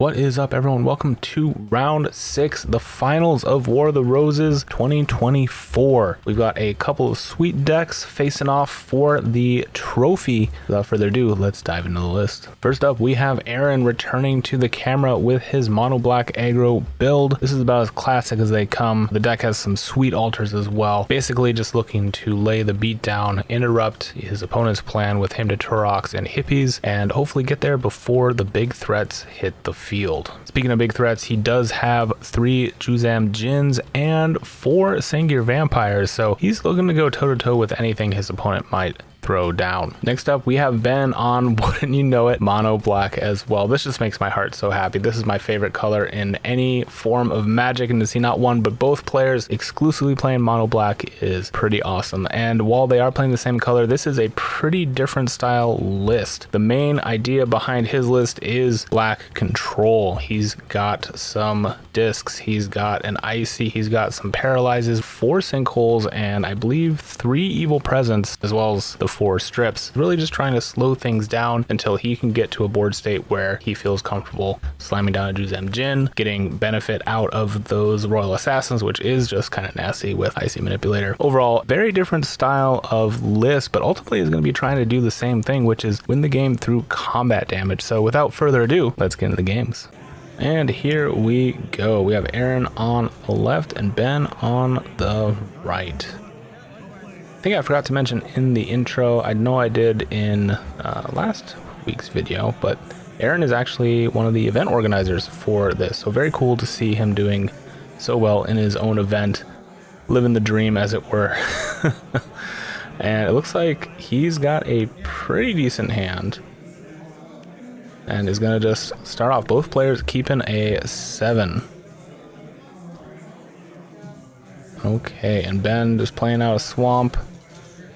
What is up, everyone? Welcome to round 6, the finals of War of the Roses 2024. We've got a couple of sweet decks facing off for the trophy. Without further ado, let's dive into the list. First up, we have Aaron returning to the camera with his Mono Black Aggro build. This is about as classic as they come. The deck has some sweet altars as well. Basically just looking to lay the beat down, interrupt his opponent's plan with him to Turoks and Hippies, and hopefully get there before the big threats hit the field. Speaking of big threats, he does have 3 Juzam Djinns and 4 Sengir Vampires, so he's looking to go toe-to-toe with anything his opponent might throw down. Next up, we have Ben on, wouldn't you know it, Mono Black as well. This just makes my heart so happy. This is my favorite color in any form of Magic, and to see not one but both players exclusively playing Mono Black is pretty awesome. And while they are playing the same color, this is a pretty different style list. The main idea behind his list is black control. He's got some discs, he's got an icy, he's got some paralyzes, 4 sinkholes, and I believe 3 evil presence, as well as the 4 strips. Really just trying to slow things down until he can get to a board state where he feels comfortable slamming down a Juzam Djinn, getting benefit out of those Royal Assassins, which is just kind of nasty with Icy Manipulator. Overall, very different style of list, but ultimately is going to be trying to do the same thing, which is win the game through combat damage. So without further ado, let's get into the games. And here we go. We have Aaron on the left and Ben on the right. I think I forgot to mention in the intro, I know I did in last week's video, but Aaron is actually one of the event organizers for this. So very cool to see him doing so well in his own event, living the dream as it were. And it looks like he's got a pretty decent hand and is going to just start off, both players keeping a 7. Okay, and Ben just playing out a swamp,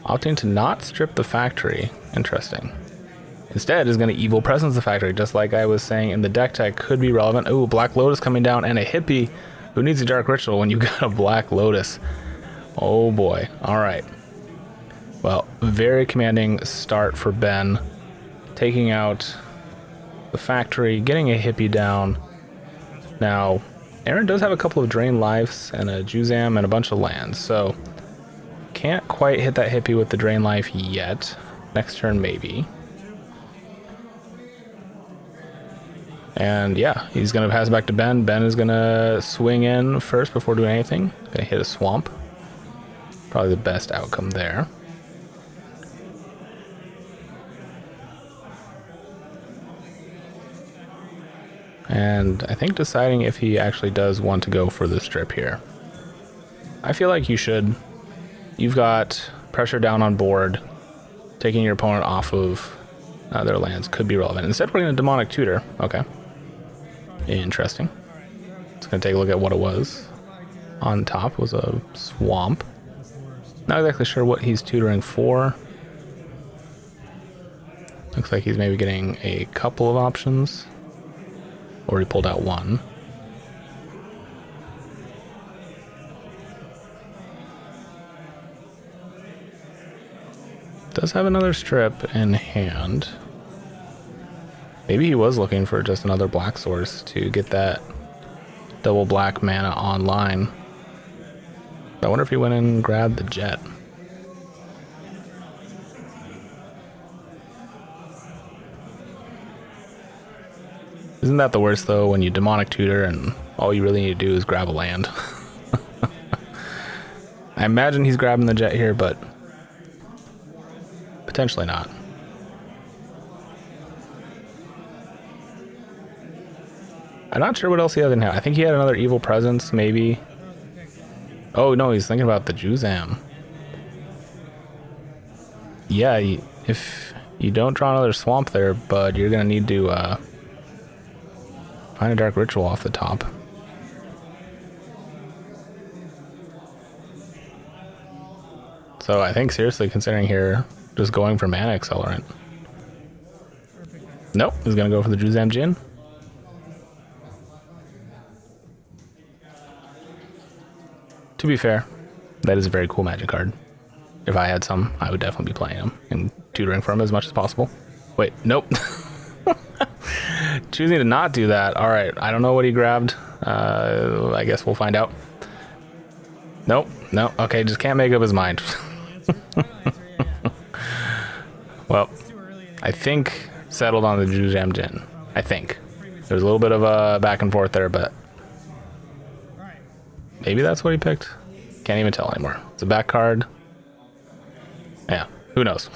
opting to not strip the factory. Interesting. Instead is going to evil presence the factory, just like I was saying in the deck tag could be relevant. Ooh, Black Lotus coming down, and a hippie. Who needs a Dark Ritual when you got a Black Lotus? Oh boy. All right. Well, very commanding start for Ben, taking out the factory, getting a hippie down. Now, Aaron does have a couple of drain lives and a Juzam and a bunch of lands, so can't quite hit that hippie with the drain life yet. Next turn maybe. And yeah, he's gonna pass back to Ben. Ben is gonna swing in first before doing anything. Gonna hit a swamp. Probably the best outcome there. And I think deciding if he actually does want to go for the strip here. I feel like you should. You've got pressure down on board. Taking your opponent off of their lands could be relevant. Instead, we're going to Demonic Tutor. Okay. Interesting. Let's going to take a look at what it was. On top was a swamp. Not exactly sure what he's tutoring for. Looks like he's maybe getting a couple of options. Or he pulled out one. Does have another strip in hand. Maybe he was looking for just another black source to get that double black mana online. I wonder if he went in and grabbed the jet. Isn't that the worst though, when you demonic tutor and all you really need to do is grab a land? I imagine he's grabbing the jet here, but potentially not. I'm not sure what else he has in hand. I think he had another evil presence, maybe. Oh no, he's thinking about the Juzam. Yeah, if you don't draw another swamp there, bud, you're gonna need to find a Dark Ritual off the top. So I think seriously considering here, just going for mana accelerant. Nope, he's gonna go for the Juzam Djinn. To be fair, that is a very cool Magic card. If I had some, I would definitely be playing him and tutoring for him as much as possible. Wait, nope. choosing to not do that. All right, I don't know what he grabbed. I guess we'll find out. Nope, no, okay, just can't make up his mind. Well, I think settled on the Jujam Jin. I think. There's a little bit of a back and forth there, but maybe that's what he picked. Can't even tell anymore. It's a back card. Yeah, who knows?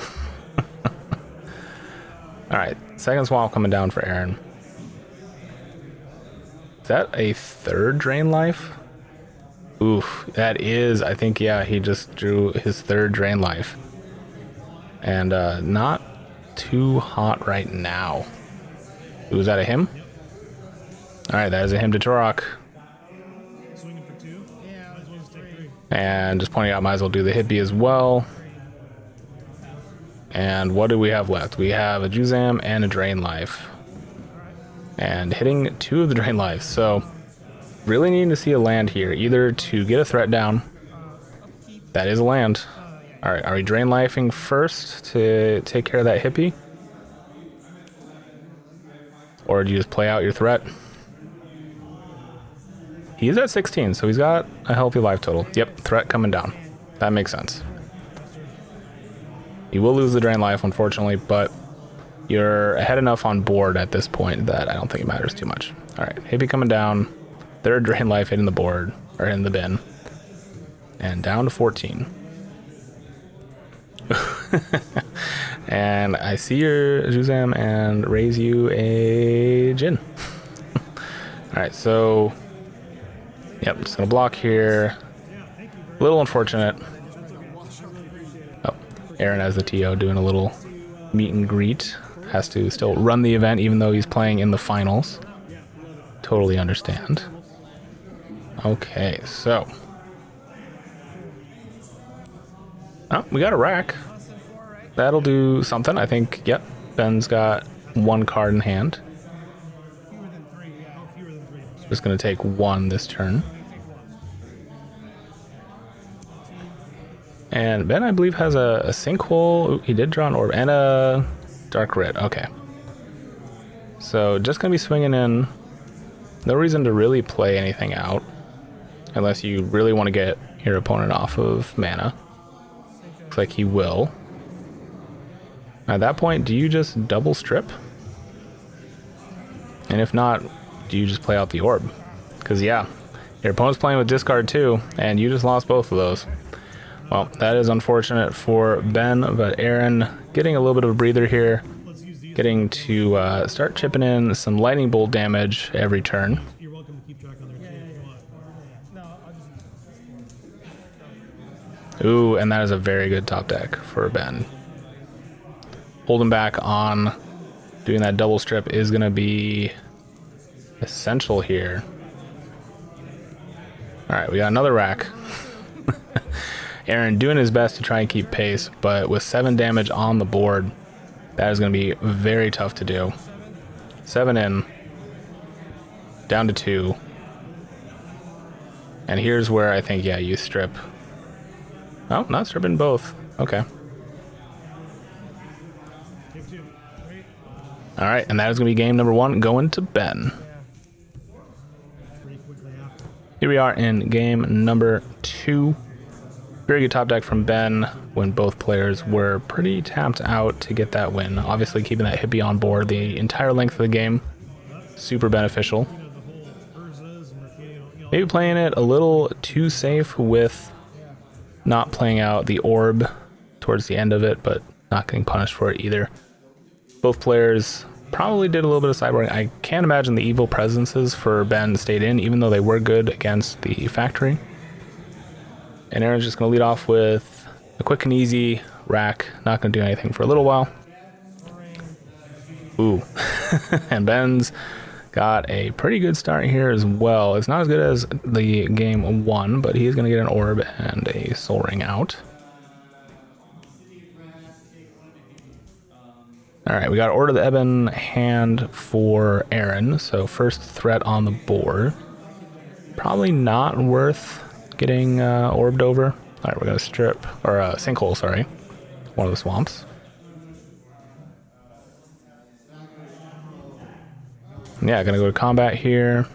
All right, second swamp coming down for Aaron. Is that a third drain life? Oof, that is, I think, yeah, he just drew his third drain life. And not too hot right now. Ooh, is that a him? All right, that is a him to Turok. And just pointing out, might as well do the hippie as well. And what do we have left? We have a Juzam and a drain life. And hitting 2 of the drain lives. So really needing to see a land here, either to get a threat down. That is a land. All right, are we drain lifing first to take care of that hippie? Or do you just play out your threat? He's at 16, so he's got a healthy life total. Yep, threat coming down. That makes sense. You will lose the drain life, unfortunately, but you're ahead enough on board at this point that I don't think it matters too much. All right, hippie coming down. Third drain life hitting the board, or in the bin. And down to 14. And I see your Juzam and raise you a Jin. Alright, so yep, just gonna block here. A little unfortunate. Oh, Aaron as the TO doing a little meet and greet. Has to still run the event even though he's playing in the finals. Totally understand. Okay, so oh, we got a rack. That'll do something. I think, yep, Ben's got 1 card in hand. Just gonna take 1 this turn. And Ben, I believe, has a sinkhole. Ooh, he did draw an orb and a dark red. Okay. So just gonna be swinging in. No reason to really play anything out. Unless you really want to get your opponent off of mana. Looks like he will. At that point, do you just double strip? And if not, do you just play out the orb? Because yeah, your opponent's playing with discard too, and you just lost both of those. Well, that is unfortunate for Ben, but Aaron getting a little bit of a breather here. Getting to start chipping in some lightning bolt damage every turn. Ooh, and that is a very good top deck for Ben. Holding back on doing that double strip is going to be essential here. All right, we got another rack. Aaron doing his best to try and keep pace, but with 7 damage on the board, that is going to be very tough to do. 7 in, down to 2. And here's where I think, yeah, you strip. Oh, not stripping both. Okay. All right, and that is going to be game number 1 going to Ben. Here we are in game number 2. Very good top deck from Ben when both players were pretty tapped out to get that win. Obviously keeping that hippie on board the entire length of the game. Super beneficial. Maybe playing it a little too safe with not playing out the orb towards the end of it, but not getting punished for it either. Both players probably did a little bit of sideboarding. I can't imagine the evil presences for Ben stayed in, even though they were good against the factory. And Aaron's just going to lead off with a quick and easy rack. Not going to do anything for a little while. Ooh. And Ben's got a pretty good start here as well. It's not as good as the game 1, but he's going to get an orb and a soul ring out. All right, we got Order of the Ebon hand for Aaron. So first threat on the board. Probably not worth getting orbed over. All right, we're going to strip, or sinkhole, sorry. One of the swamps. Yeah, gonna go to combat here.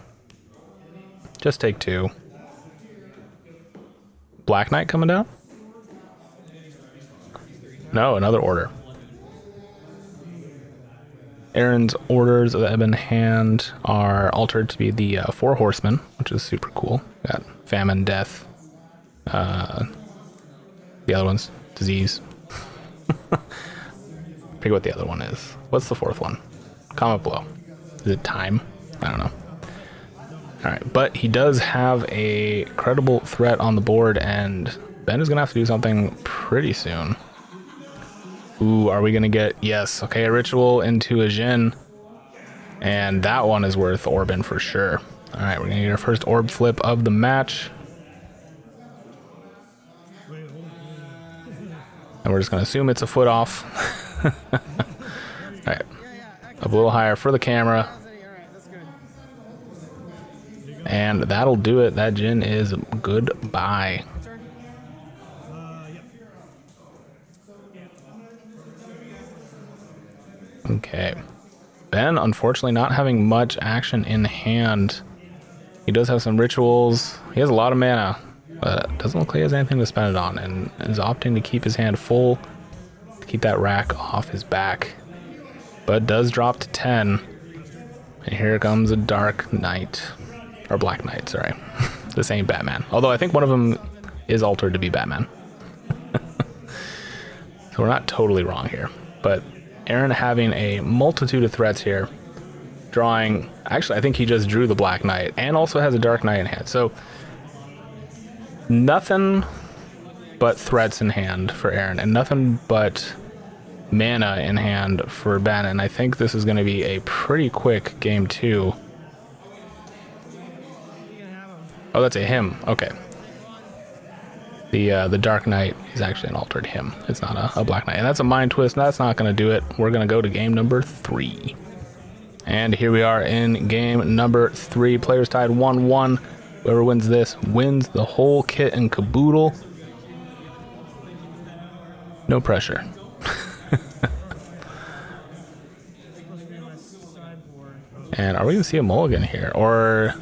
Just take 2. Black Knight coming down? No, another order. Aaron's orders of the Ebon Hand are altered to be the 4 Horsemen, which is super cool. Got Famine, Death. The other one's Disease. Forget what the other one is. What's the 4th one? Comet Blow. Is it Time? I don't know. Alright, but he does have a credible threat on the board, and Ben is going to have to do something pretty soon. Ooh, are we going to get... Yes, okay, a Ritual into a Jin. And that one is worth Orbin for sure. Alright, we're going to get our first Orb flip of the match. And we're just going to assume it's a foot off. Alright, up a little higher for the camera. And that'll do it. That Jin is goodbye. Okay. Ben, unfortunately, not having much action in hand. He does have some rituals. He has a lot of mana, but it doesn't look like he has anything to spend it on, and is opting to keep his hand full to keep that rack off his back. But does drop to 10. And here comes a Dark Knight. Or Black Knight, sorry. This ain't Batman. Although I think one of them is altered to be Batman. So we're not totally wrong here. But Aaron having a multitude of threats here. Drawing... Actually, I think he just drew the Black Knight. And also has a Dark Knight in hand. So nothing but threats in hand for Aaron. And nothing but mana in hand for Ben. And I think this is going to be a pretty quick game 2. Oh, that's a him. Okay. The Dark Knight is actually an altered him. It's not a Black Knight. And that's a Mind Twist. That's not going to do it. We're going to go to game number 3. And here we are in game number 3. Players tied 1-1. Whoever wins this wins the whole kit and caboodle. No pressure. And are we going to see a mulligan here? Or...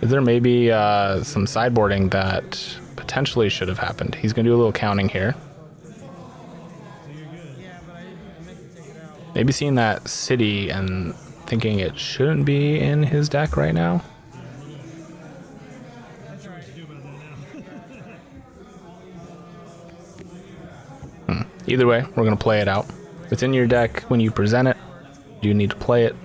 is there maybe some sideboarding that potentially should have happened? He's going to do a little counting here. Maybe seeing that city and thinking it shouldn't be in his deck right now. Either way, we're going to play it out. If it's in your deck when you present it, you need to play it.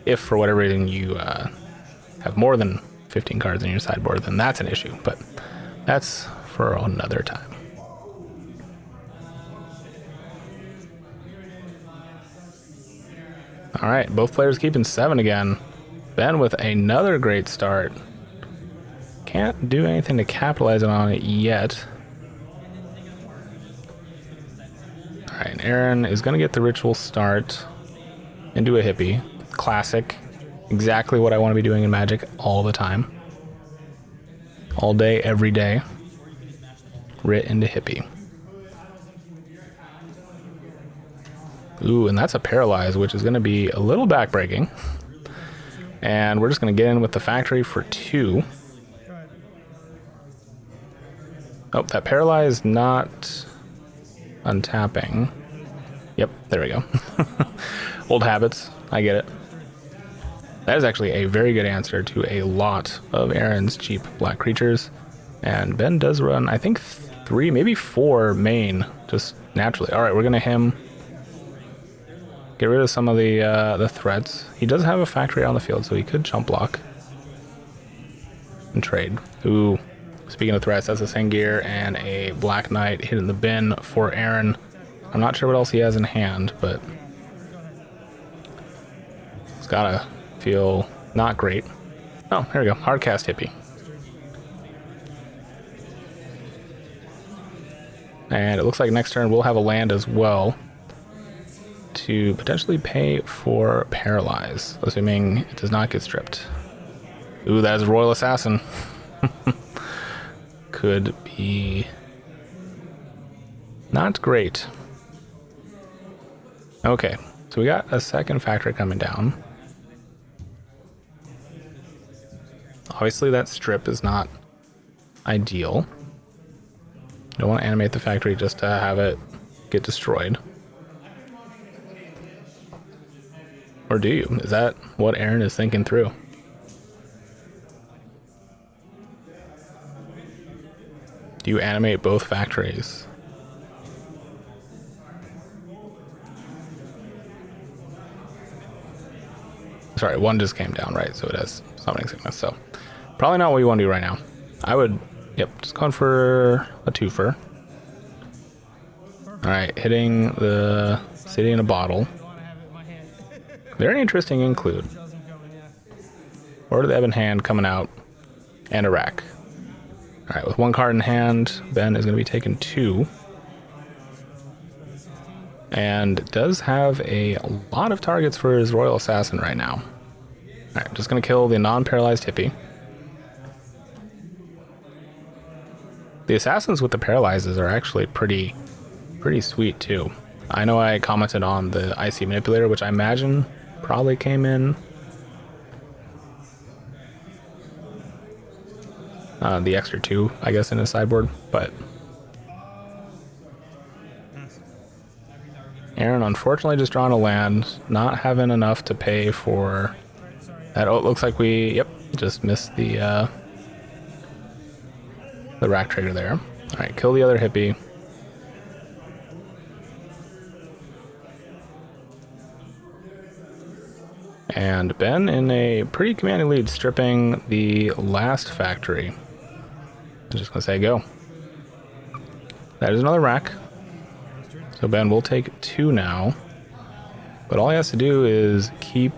If for whatever reason you have more than 15 cards in your sideboard, then that's an issue, but that's for another time. All right, both players keeping 7 again. Ben with another great start. Can't do anything to capitalize on it yet. All right, Aaron is going to get the ritual start and do a hippie. Classic. Exactly what I want to be doing in Magic all the time. All day, every day. Writ into hippie. Ooh, and that's a Paralyze, which is going to be a little backbreaking. And we're just going to get in with the Factory for 2. Oh, that Paralyze not untapping. Yep, there we go. Old habits, I get it. That is actually a very good answer to a lot of Aaron's cheap black creatures. And Ben does run, I think, 3, maybe 4 main, just naturally. All right, we're going to him. Get rid of some of the threats. He does have a Factory on the field, so he could jump block. And trade. Ooh, speaking of threats, that's a Sengir and a Black Knight hitting the bin for Aaron. I'm not sure what else he has in hand, but it's gotta feel not great. Oh, here we go. Hardcast hippie. And it looks like next turn we'll have a land as well to potentially pay for Paralyze, assuming it does not get stripped. Ooh, that is a Royal Assassin. Could be not great. Okay, So we got a second factory coming down. Obviously that strip is not ideal. You don't want to animate the factory just to have it get destroyed. Or do you? Is that what Aaron is thinking through? Do you animate both factories? Sorry, one just came down, right? So it has summoning sickness. So probably not what you want to do right now. I would, yep, just going for a twofer. All right, hitting the city in a bottle. Very interesting include. Order the Ebon Hand coming out, and a rack. All right, with one card in hand, Ben is going to be taking 2. And does have a lot of targets for his Royal Assassin right now. All right, just going to kill the non-paralyzed hippie. The assassins with the paralyzes are actually pretty sweet too. I know I commented on the IC manipulator, which I imagine probably came in the extra 2, I guess, in his sideboard, but Aaron unfortunately just drawing a land, not having enough to pay for that. Oh, it looks like we, yep, just missed the rack trigger there. All right, kill the other hippie. And Ben in a pretty commanding lead, stripping the last factory. I'm just gonna say go. That is another rack. So Ben will take 2 now. But all he has to do is keep,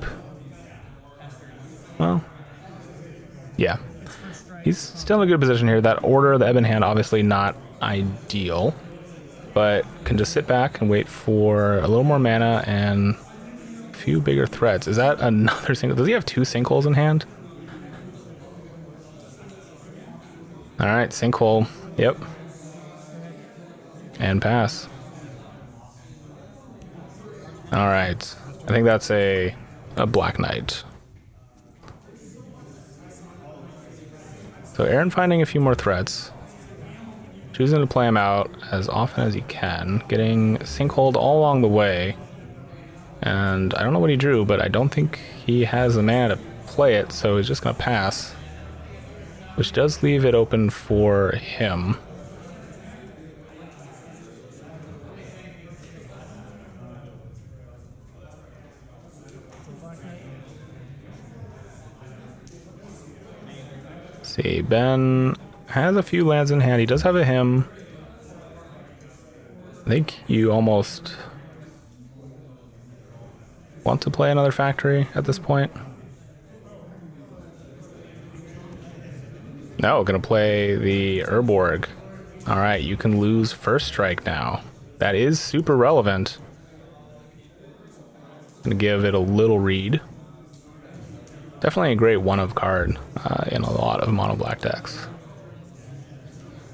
well, yeah. He's still in a good position here. That order, the Ebon Hand, obviously not ideal, but can just sit back and wait for a little more mana and a few bigger threats. Is that another single? Does he have 2 sinkholes in hand? All right, sinkhole. Yep. And pass. All right. I think that's a Black Knight. So Aaron finding a few more threats, choosing to play him out as often as he can, getting sinkholed all along the way. And I don't know what he drew, but I don't think he has the mana to play it, so he's just going to pass, which does leave it open for him. See, Ben has a few lands in hand. He does have a hymn. I think you almost want to play another factory at this point. No, gonna play the Urborg. All right, you can lose first strike now. That is super relevant. Gonna give it a little read. Definitely a great one-of card in a lot of mono black decks.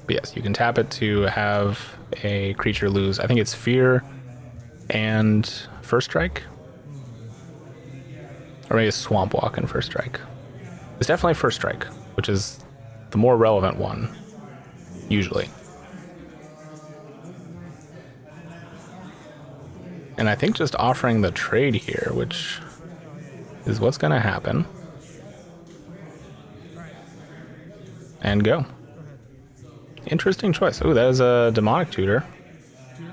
But yes, you can tap it to have a creature lose. I think it's Fear and First Strike. Or maybe a Swamp Walk and First Strike. It's definitely First Strike, which is the more relevant one, usually. And I think just offering the trade here, which is what's going to happen. And go. Interesting choice. Oh, that is a Demonic Tutor.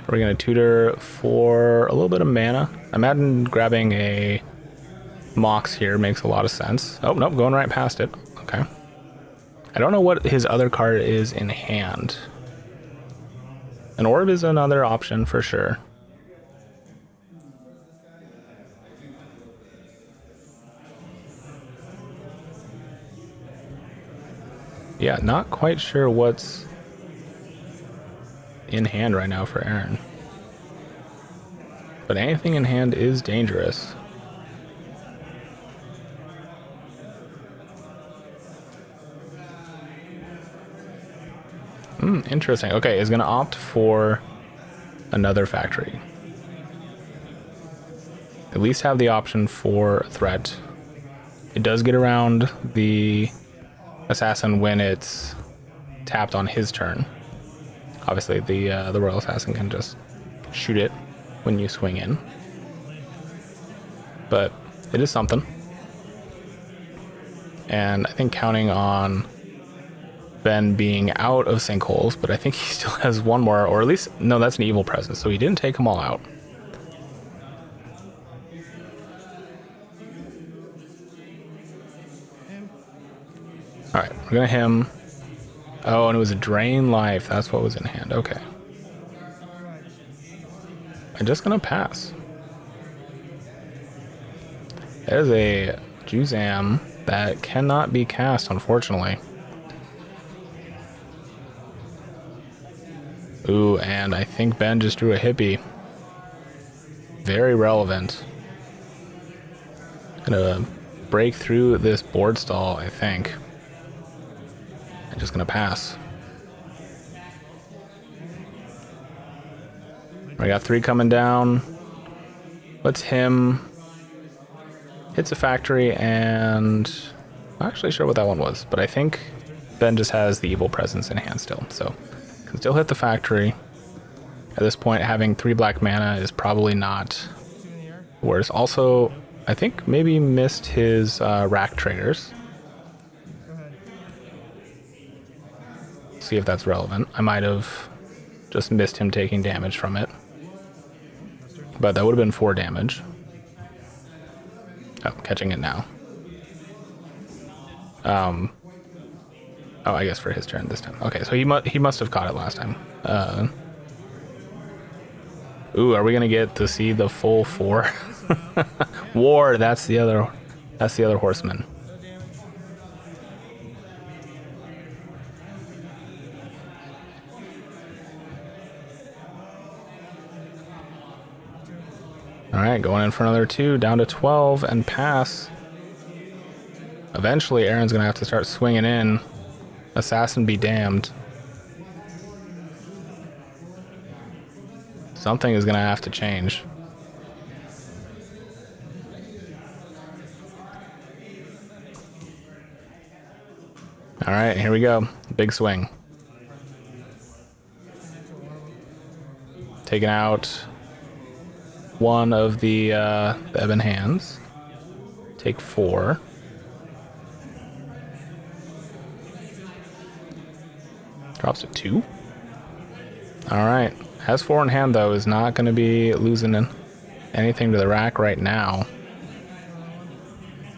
We're going to tutor for a little bit of mana. I imagine grabbing a Mox here makes a lot of sense. Oh, nope, going right past it. Okay. I don't know what his other card is in hand. An Orb is another option for sure. Yeah, not quite sure what's in hand right now for Aaron. But anything in hand is dangerous. Interesting. Okay, is going to opt for another factory. at least have the option for threat. It does get around the assassin when it's tapped on his turn. Obviously, the royal assassin can just shoot it when you swing in, but it is something. And I think counting on Ben being out of sinkholes, but I think he still has one more, or at least, no, that's an evil presence, so he didn't take them all out. All right, we're gonna him. Oh, and it was a drain life. That's what was in hand. Okay. I'm just gonna pass. There's a Juzam that cannot be cast, unfortunately. Ooh, and I think Ben just drew a hippie. Very relevant. Gonna break through this board stall, I think. I'm just gonna pass. I got 3 coming down. Let's him. Hits a factory, and I'm not actually sure what that one was, but I think Ben just has the evil presence in hand still, so can still hit the factory. At this point, having 3 black mana is probably not worse. Also, I think maybe missed his rack traders. See if that's relevant. I might have just missed him taking damage from it, but that would have been 4 damage. Oh, catching it now. Oh, I guess for his turn this time. Okay, so he must have caught it last time. Ooh, are we gonna get to see the full 4? War. That's the other horseman. All right, going in for another 2, down to 12, and pass. Eventually, Aaron's gonna have to start swinging in. Assassin be damned. Something is gonna have to change. All right, here we go. Big swing. Taking out one of the ebon hands. Take 4. Drops to 2. All right. Has 4 in hand, though. Is not going to be losing anything to the rack right now.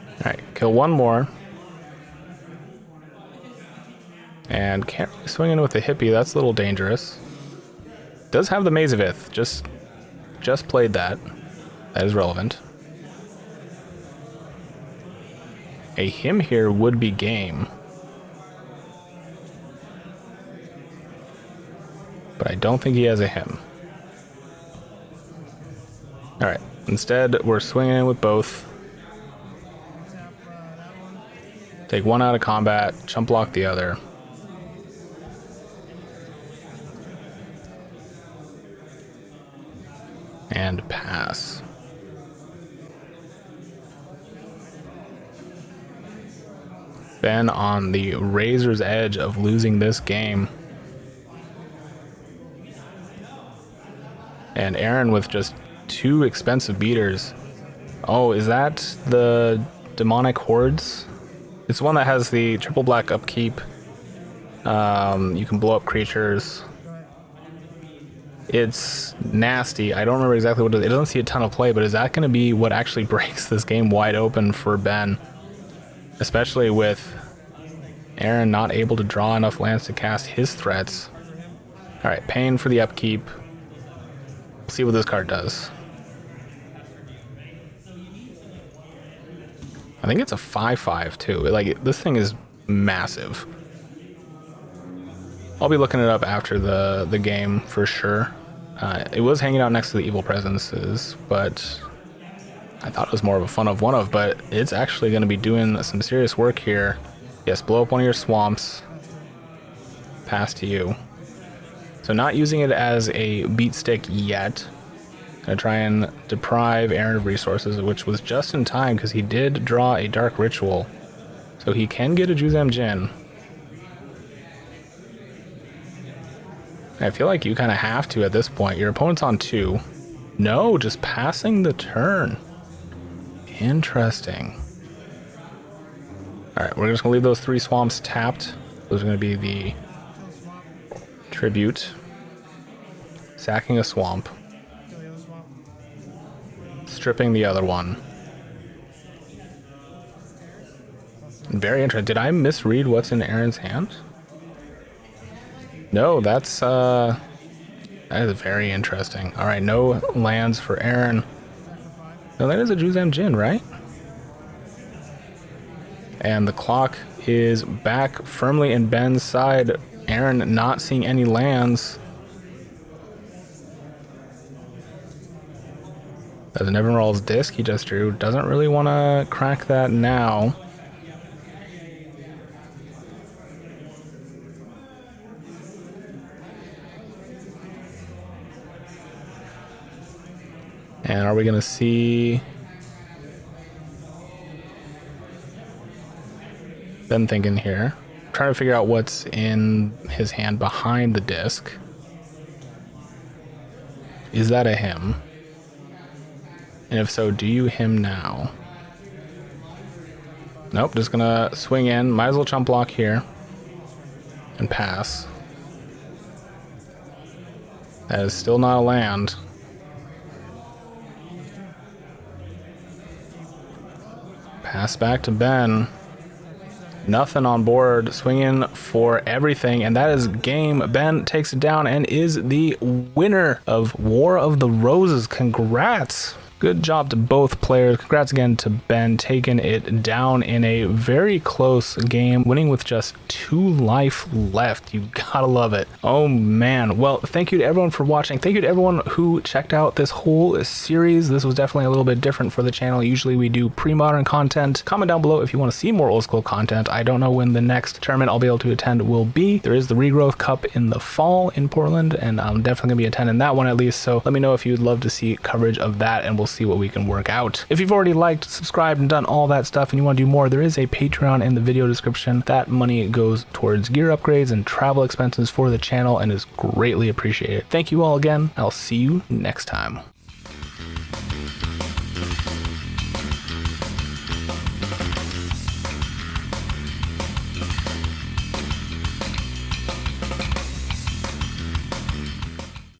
All right. Kill 1 more. And can't really swing in with the hippie. That's a little dangerous. Does have the Maze of Ith. Just played that. That is relevant. A him here would be game. But I don't think he has a him. Alright, instead we're swinging in with both. Take 1 out of combat, chump block the other. And pass. Ben on the razor's edge of losing this game. And Aaron with just 2 expensive beaters. Oh, is that the demonic hordes? It's one that has the triple black upkeep. You can blow up creatures. It's nasty. I don't remember exactly what it is. It doesn't see a ton of play, but is that going to be what actually breaks this game wide open for Ben? Especially with Aaron not able to draw enough lands to cast his threats. Alright, paying for the upkeep. Let's see what this card does. I think it's a 5/5 too. Like, this thing is massive. I'll be looking it up after the game for sure. It was hanging out next to the evil presences, but I thought it was more of a fun of one of, but it's actually going to be doing some serious work here. Yes, blow up one of your swamps. Pass to you. So not using it as a beat stick yet. Gonna try and deprive Aaron of resources, which was just in time because he did draw a Dark Ritual. So he can get a Juzam Jin. I feel like you kind of have to at this point. Your opponent's on 2. No, just passing the turn. Interesting. Alright, we're just going to leave those 3 swamps tapped. Those are going to be the tribute. Sacking a swamp. Stripping the other one. Very interesting. Did I misread what's in Aaron's hand? No, that is very interesting. All right, no lands for Aaron. No, that is a Juzam Jin, right? And the clock is back firmly in Ben's side. Aaron not seeing any lands. As Nevinrall's disc he just drew doesn't really want to crack that now. And are we going to see Ben thinking here? Trying to figure out what's in his hand behind the disc. Is that a him? And if so, do you him now? Nope, just gonna swing in. Might as well chump block here. And pass. That is still not a land. Pass back to Ben. Nothing on board. Swinging for everything. And that is game. Ben takes it down and is the winner of War of the Roses. Congrats. Good job to both players. Congrats again to Ben, taking it down in a very close game, winning with just 2 life left. You gotta love it. Oh man. Well, thank you to everyone for watching. Thank you to everyone who checked out this whole series. This was definitely a little bit different for the channel. Usually we do pre-modern content. Comment down below if you want to see more old school content. I don't know when the next tournament I'll be able to attend will be. There is the Regrowth Cup in the fall in Portland, and I'm definitely gonna be attending that one at least. So let me know if you'd love to see coverage of that, and we'll see what we can work out. If you've already liked, subscribed, and done all that stuff and you want to do more, there is a Patreon in the video description. That money goes towards gear upgrades and travel expenses for the channel and is greatly appreciated. Thank you all again. I'll see you next time.